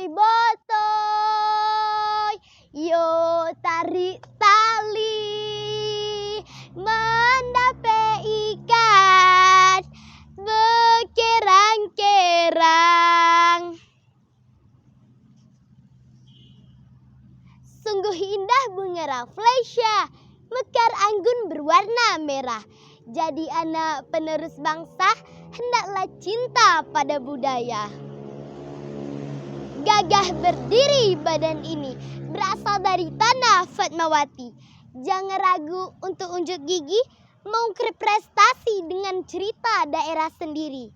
botoy, yo tarik tali, mendapat ikan berkerang-kerang. Sungguh indah bunga rafflesia, mekar anggun berwarna merah. Jadi anak penerus bangsa, hendaklah cinta pada budaya. Gagah berdiri badan ini, berasal dari tanah Fatmawati. Jangan ragu untuk unjuk gigi, mengukir prestasi dengan cerita daerah sendiri.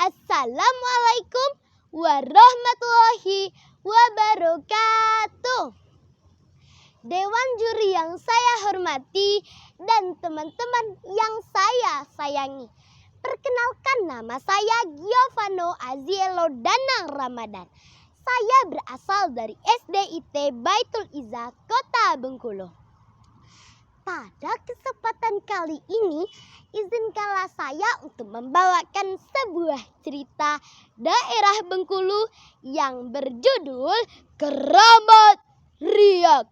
Assalamualaikum warahmatullahi wabarakatuh. Dewan juri yang saya hormati dan teman-teman yang saya sayangi. Perkenalkan, nama saya Giovanno Aziello Danang Ramadan. Saya berasal dari SDIT Baitul Izzah, Kota Bengkulu. Pada kesempatan kali ini, izinkanlah saya untuk membawakan sebuah cerita daerah Bengkulu yang berjudul Keramat Riak.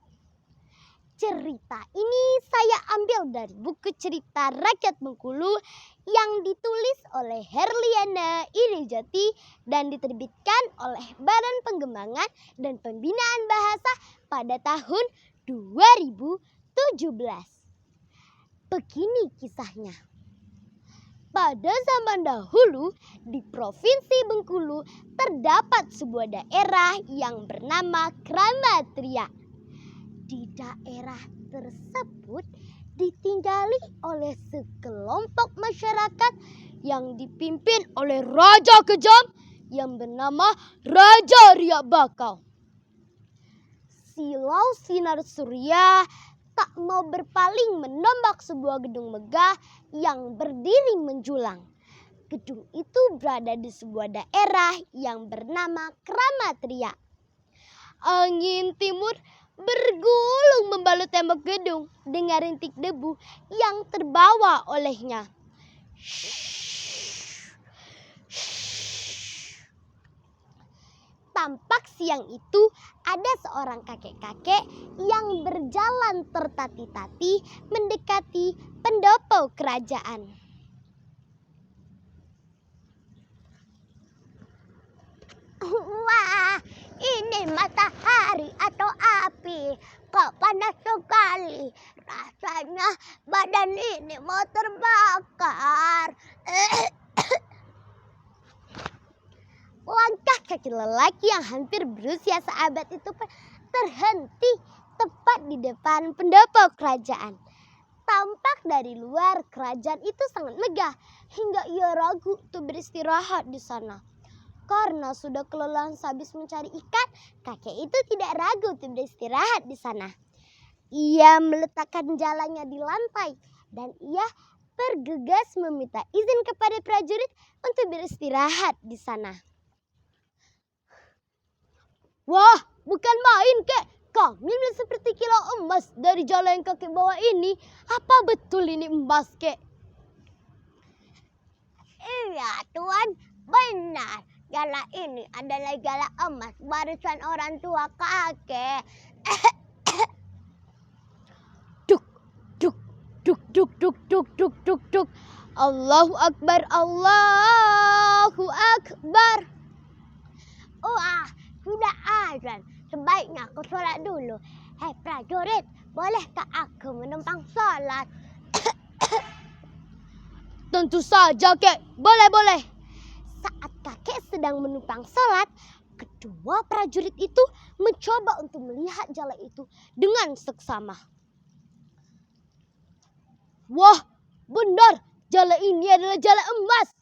Cerita ini saya ambil dari buku cerita rakyat Bengkulu yang ditulis oleh Herliana Irijati dan diterbitkan oleh Badan Pengembangan dan Pembinaan Bahasa pada tahun 2017. Begini kisahnya. Pada zaman dahulu di Provinsi Bengkulu terdapat sebuah daerah yang bernama Keramat Riak. Di daerah tersebut ditinggali oleh sekelompok masyarakat yang dipimpin oleh raja kejam yang bernama Raja Riak Bakau. Silau sinar surya tak mau berpaling menombak sebuah gedung megah yang berdiri menjulang. Gedung itu berada di sebuah daerah yang bernama Keramat Riak. Angin timur bergulung membalut tembok gedung dengan rintik debu yang terbawa olehnya. Tampak siang itu ada seorang kakek-kakek yang berjalan tertati-tati mendekati pendopo kerajaan. Wah, ini matahari atau api? Kok panas sekali? Rasanya badan ini mau terbakar. Langkah kaki lelaki yang hampir berusia seabad itu terhenti tepat di depan pendopo kerajaan. Tampak dari luar kerajaan itu sangat megah hingga ia ragu untuk beristirahat di sana. Karena sudah kelelahan sehabis mencari ikan, kakek itu tidak ragu untuk beristirahat di sana. Ia meletakkan jalannya di lantai dan ia bergegas meminta izin kepada prajurit untuk beristirahat di sana. Wah, bukan main kek. Kami melihat seperti kilau emas dari jalan yang kakek bawa ini. Apa betul ini emas kek? Iya tuan, benar. Jala ini adalah jala emas warisan orang tua kakek. Duk, duk, duk, duk, duk, duk, duk, duk, duk. Allahu Akbar, Allahu Akbar. Wah, sudah azan. Sebaiknya aku sholat dulu. Hei prajurit, bolehkah aku menumpang sholat? Tentu saja kek, boleh. Saat kakek sedang menumpang sholat, kedua prajurit itu mencoba untuk melihat jala itu dengan seksama. Wah, benar, jala ini adalah jala emas.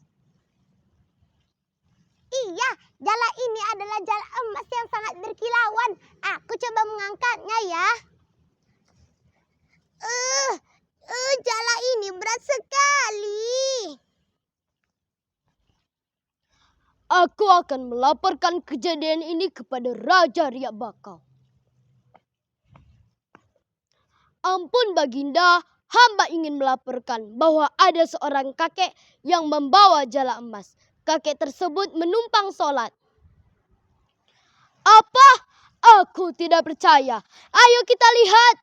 Iya, jala ini adalah jala emas yang sangat berkilauan. Aku coba mengangkatnya ya. Jala ini berat sekali. Aku akan melaporkan kejadian ini kepada Raja Riak Bakau. Ampun Baginda, hamba ingin melaporkan bahwa ada seorang kakek yang membawa jala emas. Kakek tersebut menumpang sholat. Apa? Aku tidak percaya. Ayo kita lihat.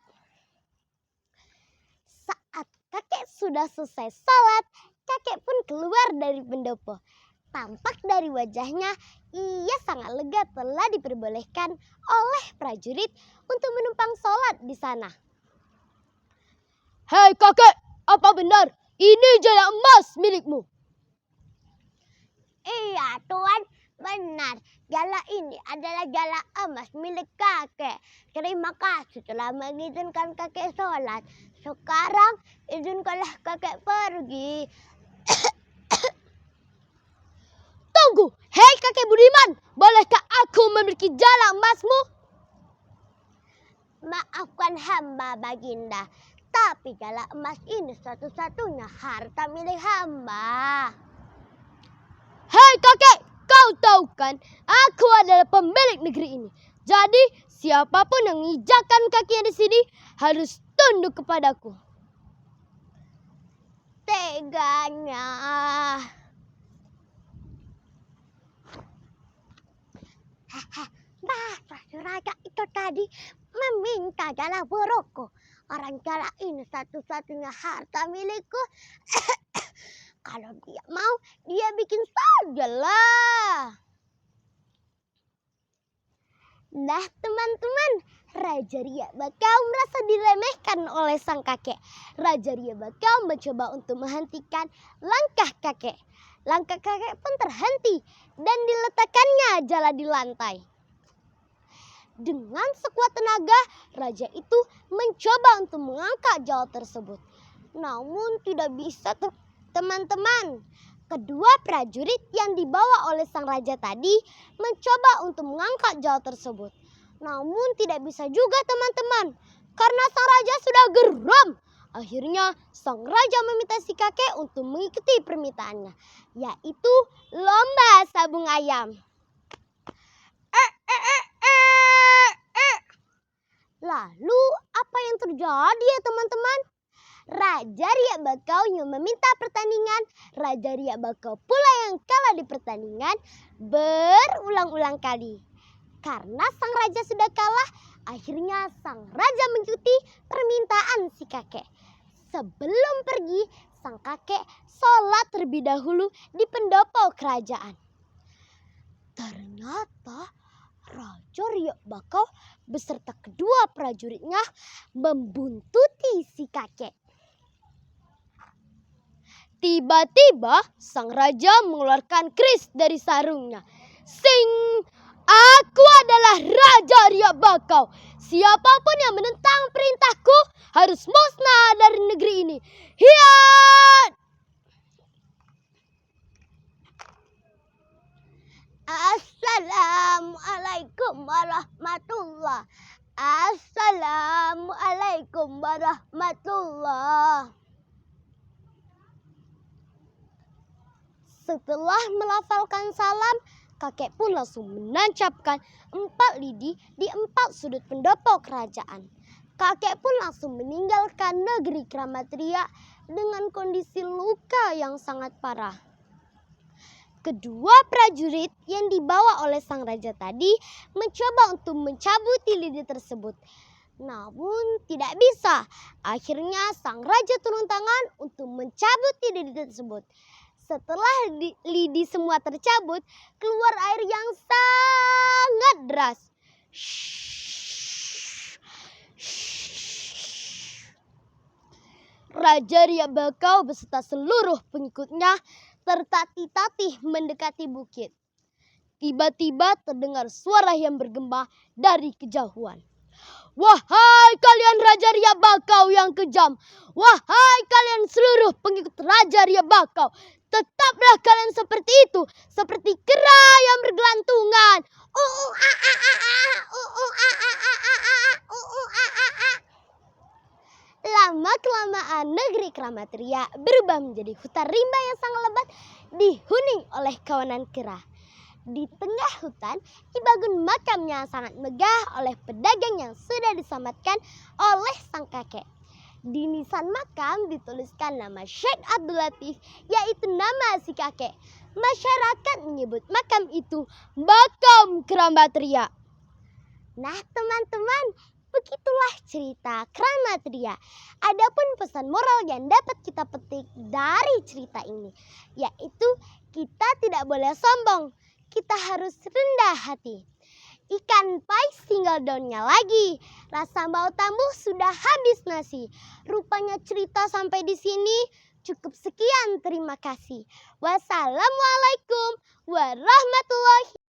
Saat kakek sudah selesai salat, kakek pun keluar dari pendopo. Tampak dari wajahnya, ia sangat lega telah diperbolehkan oleh prajurit untuk menumpang sholat di sana. Hei kakek, apa benar ini jala emas milikmu? Iya tuan, benar. Jala ini adalah jala emas milik kakek. Terima kasih telah mengizinkan kakek sholat. Sekarang izinkanlah kakek pergi. Tunggu, hei kakek budiman, bolehkah aku memiliki jala emasmu? Maafkan hamba baginda, tapi jala emas ini satu-satunya harta milik hamba. Hei kakek, kau tahu kan aku adalah pemilik negeri ini. Jadi siapapun yang menginjakkan kakinya di sini harus tunduk kepadaku. Teganya. Masa si raja itu tadi meminta jala burukku? Orang jala ini satu-satunya harta milikku. Kalau dia mau, dia bikin sajalah. Nah teman-teman, Raja Ria Bakau merasa diremehkan oleh sang kakek. Raja Ria Bakau mencoba untuk menghentikan langkah kakek. Langkah kakek pun terhenti dan diletakkannya jala di lantai. Dengan sekuat tenaga, raja itu mencoba untuk mengangkat jala tersebut. Namun tidak bisa teman-teman. Kedua prajurit yang dibawa oleh sang raja tadi mencoba untuk mengangkat jala tersebut. Namun tidak bisa juga teman-teman. Karena sang raja sudah geram. Akhirnya sang raja meminta si kakek untuk mengikuti permintaannya, yaitu lomba sabung ayam. Lalu apa yang terjadi ya teman-teman? Raja Ria Bakau yang meminta pertandingan, Raja Ria Bakau pula yang kalah di pertandingan berulang-ulang kali. Karena sang raja sudah kalah, akhirnya sang raja mengikuti permintaan si kakek. Sebelum pergi, sang kakek sholat terlebih dahulu di pendopo kerajaan. Ternyata Raja Ria Bakau beserta kedua prajuritnya membuntuti si kakek. Tiba-tiba sang raja mengeluarkan keris dari sarungnya. Sing! Aku adalah Raja Ria Bakau. Siapapun yang menentang perintahku harus musnah dari negeri ini. Hiat! Assalamualaikum warahmatullah. Assalamualaikum warahmatullah. Setelah melafalkan salam, kakek pun langsung menancapkan 4 lidi di 4 sudut pendopo kerajaan. Kakek pun langsung meninggalkan negeri Kramat Ria dengan kondisi luka yang sangat parah. Kedua prajurit yang dibawa oleh sang raja tadi mencoba untuk mencabut lidi tersebut. Namun tidak bisa. Akhirnya sang raja turun tangan untuk mencabut lidi tersebut. Setelah lidi semua tercabut, keluar air yang sangat deras. Raja Ria Bakau beserta seluruh pengikutnya tertatih-tatih mendekati bukit. Tiba-tiba terdengar suara yang bergema dari kejauhan. Wahai kalian Raja Ria Bakau yang kejam. Wahai kalian seluruh pengikut Raja Ria Bakau. Tetaplah kalian seperti itu. Seperti kera yang bergelantungan. Lama-kelamaan negeri Kramat Ria berubah menjadi hutan rimba yang sangat lebat dihuni oleh kawanan kera. Di tengah hutan dibangun makam yang sangat megah oleh pedagang yang sudah diselamatkan oleh sang kakek. Di nisan makam dituliskan nama Syekh Abdul Latif, yaitu nama si kakek. Masyarakat menyebut makam itu makam Kramat Ria. Nah teman-teman, begitulah cerita Kramatria. Adapun pesan moral yang dapat kita petik dari cerita ini, yaitu kita tidak boleh sombong, kita harus rendah hati. Ikan pais tinggal daunnya lagi. Rasa mau tambah sudah habis nasi. Rupanya cerita sampai di sini. Cukup sekian, terima kasih. Wassalamualaikum warahmatullahi